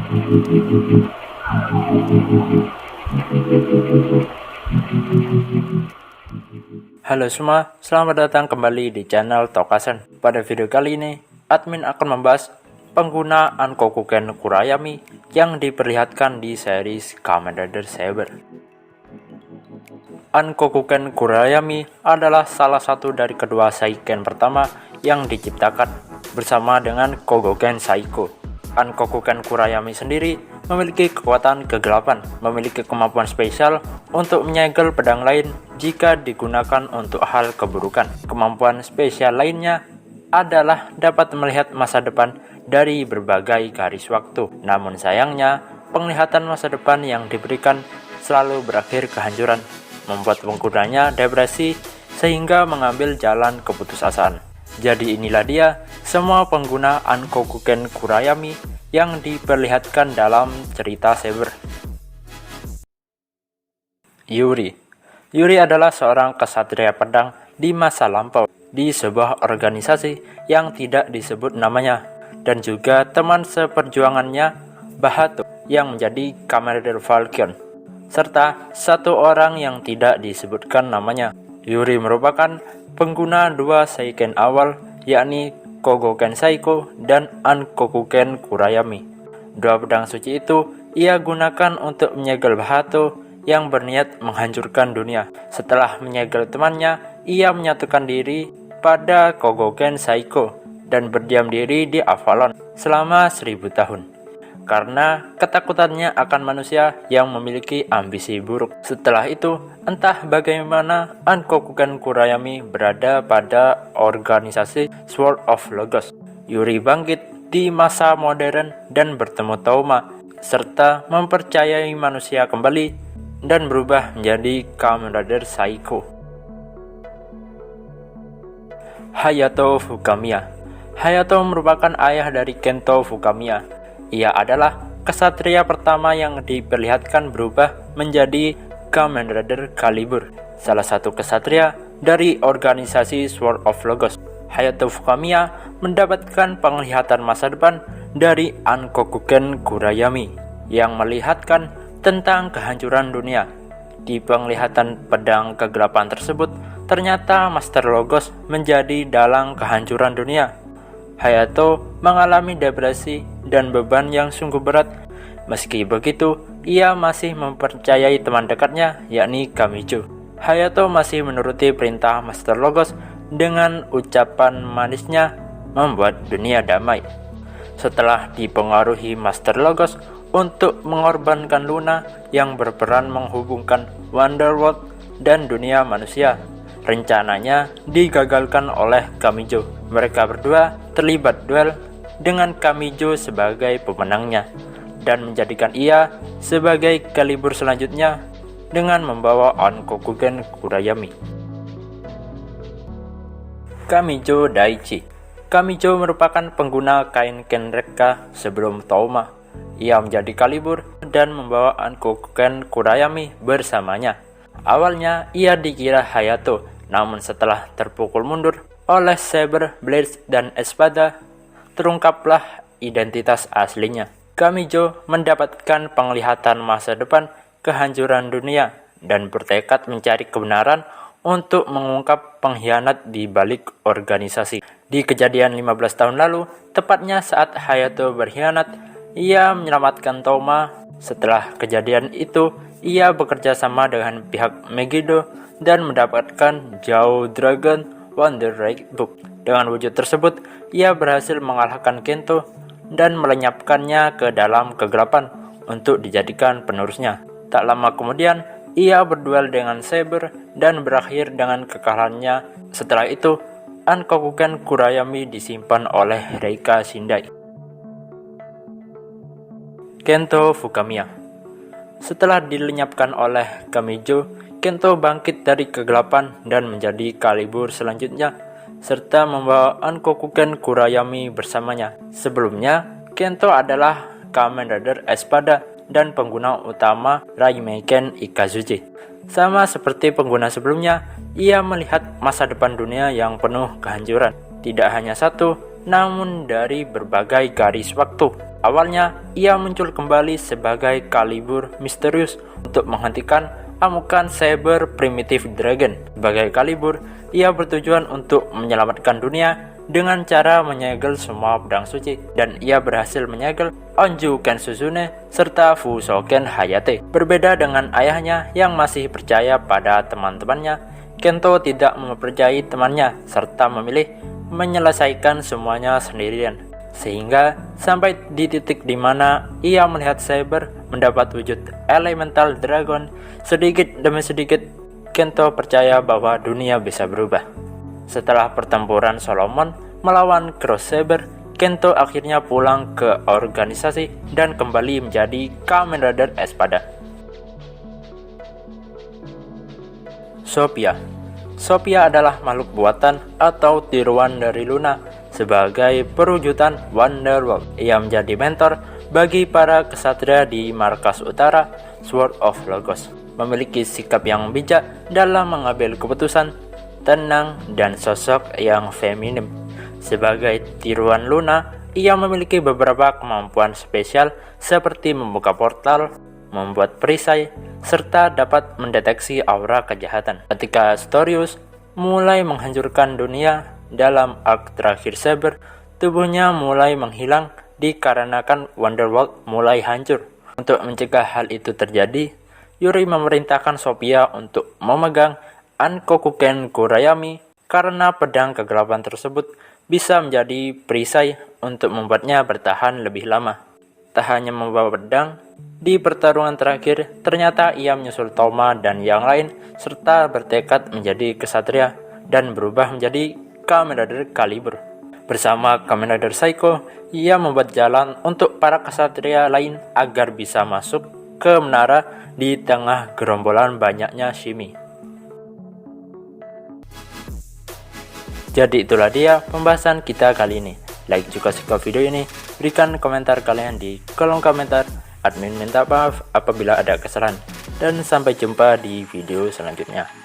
Halo semua, selamat datang kembali di channel Tokasen. Pada video kali ini, admin akan membahas penggunaan Kokuken Kurayami yang diperlihatkan di series Kamen Rider Saber. Kokuken Kurayami adalah salah satu dari kedua Seiken pertama yang diciptakan bersama dengan Kogoken Saiko. Kokuken Kurayami sendiri memiliki kekuatan kegelapan, memiliki kemampuan spesial untuk menyegel pedang lain jika digunakan untuk hal keburukan. Kemampuan spesial lainnya adalah dapat melihat masa depan dari berbagai garis waktu. Namun sayangnya, penglihatan masa depan yang diberikan selalu berakhir kehancuran, membuat penggunanya depresi sehingga mengambil jalan keputusasaan. Jadi inilah dia semua penggunaan Kokuken Kurayami yang diperlihatkan dalam cerita Saber. Yuri adalah seorang kesatria pedang di masa lampau di sebuah organisasi yang tidak disebut namanya, dan juga teman seperjuangannya Bahato yang menjadi Kamen Rider Falcon, serta satu orang yang tidak disebutkan namanya. Yuri merupakan pengguna dua Seiken awal, yakni Kogoken Saiko dan Kokuken Kurayami. Dua pedang suci itu ia gunakan untuk menyegel Bahato yang berniat menghancurkan dunia. Setelah menyegel temannya, ia menyatukan diri pada Kogoken Saiko dan berdiam diri di Avalon selama 1000 tahun. Karena ketakutannya akan manusia yang memiliki ambisi buruk. Setelah itu, entah bagaimana Kokuken Kurayami berada pada organisasi Sword of Logos. Yuri bangkit di masa modern dan bertemu Touma, serta mempercayai manusia kembali dan berubah menjadi Kamen Rider Saiko. Hayato Fukamiya. Hayato merupakan ayah dari Kento Fukamiya. Ia adalah kesatria pertama yang diperlihatkan berubah menjadi Kamen Rider Calibur, salah satu kesatria dari organisasi Sword of Logos. Hayato Fukamiya mendapatkan penglihatan masa depan dari Kokuken Kurayami yang melihatkan tentang kehancuran dunia. Di penglihatan pedang kegelapan tersebut, ternyata Master Logos menjadi dalang kehancuran dunia. Hayato mengalami depresi dan beban yang sungguh berat. Meski begitu, ia masih mempercayai teman dekatnya, yakni Kamijo. Hayato masih menuruti perintah Master Logos dengan ucapan manisnya membuat dunia damai. Setelah dipengaruhi Master Logos untuk mengorbankan Luna yang berperan menghubungkan Wonderworld dan dunia manusia, rencananya digagalkan oleh Kamijo. Mereka berdua terlibat duel dengan Kamijo sebagai pemenangnya dan menjadikan ia sebagai Calibur selanjutnya dengan membawa Kokuken Kurayami. Kamijo Daichi. Kamijo merupakan pengguna kain Kenreka sebelum Touma. Ia menjadi Calibur dan membawa Kokuken Kurayami bersamanya. Awalnya ia dikira Hayato, namun setelah terpukul mundur oleh Saber, Blades, dan Espada, terungkaplah identitas aslinya. Kamijo mendapatkan penglihatan masa depan kehancuran dunia dan bertekad mencari kebenaran untuk mengungkap pengkhianat di balik organisasi. Di kejadian 15 tahun lalu, tepatnya saat Hayato berkhianat, ia menyelamatkan Touma. Setelah kejadian itu, ia bekerja sama dengan pihak Megiddo dan mendapatkan Zhao Dragon Wonder Rate Book. Dengan wujud tersebut, ia berhasil mengalahkan Kento dan melenyapkannya ke dalam kegelapan untuk dijadikan penerusnya. Tak lama kemudian, ia berduel dengan Saber dan berakhir dengan kekalahannya. Setelah itu, Kokuken Kurayami disimpan oleh Reika Shindai. Kento Fukamiya. Setelah dilenyapkan oleh Kamijo, Kento bangkit dari kegelapan dan menjadi Calibur selanjutnya, serta membawa Kokuken Kurayami bersamanya. Sebelumnya, Kento adalah Kamen Rider Espada dan pengguna utama Raimeiken Ikazuchi. Sama seperti pengguna sebelumnya, ia melihat masa depan dunia yang penuh kehancuran. Tidak hanya satu, namun dari berbagai garis waktu. Awalnya, ia muncul kembali sebagai Calibur misterius untuk menghentikan amukan Saber Primitive Dragon. Sebagai Calibur, ia bertujuan untuk menyelamatkan dunia dengan cara menyegel semua pedang suci, dan ia berhasil menyegel Onju Ken Suzune serta Fusoken Hayate. Berbeda dengan ayahnya yang masih percaya pada teman-temannya, Kento tidak mempercayai temannya serta memilih menyelesaikan semuanya sendirian. Sehingga sampai di titik di mana ia melihat Saber mendapat wujud Elemental Dragon, sedikit demi sedikit Kento percaya bahwa dunia bisa berubah. Setelah pertempuran Solomon melawan Cross Saber, Kento akhirnya pulang ke organisasi dan kembali menjadi Kamen Rider Espada. Sophia adalah makhluk buatan atau tiruan dari Luna sebagai perwujudan Wonderworld. Ia menjadi mentor bagi para kesatria di markas utara Sword of Logos. Memiliki sikap yang bijak dalam mengambil keputusan, tenang, dan sosok yang feminim. Sebagai tiruan Luna, ia memiliki beberapa kemampuan spesial seperti membuka portal, membuat perisai, serta dapat mendeteksi aura kejahatan. Ketika Astorius mulai menghancurkan dunia dalam arc terakhir Saber, tubuhnya mulai menghilang dikarenakan Wonderworld mulai hancur. Untuk mencegah hal itu terjadi, Yuri memerintahkan Sophia untuk memegang Ankokuken Kurayami karena pedang kegelapan tersebut bisa menjadi perisai untuk membuatnya bertahan lebih lama. Tak hanya membawa pedang, di pertarungan terakhir ternyata ia menyusul Toma dan yang lain serta bertekad menjadi kesatria dan berubah menjadi Kamen Rider Calibur. Bersama Kamen Rider Psycho, ia membuat jalan untuk para kesatria lain agar bisa masuk ke menara di tengah gerombolan banyaknya shimi. Jadi itulah dia pembahasan kita kali ini. Like jika suka video ini, berikan komentar kalian di kolom komentar. Admin minta maaf apabila ada kesalahan. Dan sampai jumpa di video selanjutnya.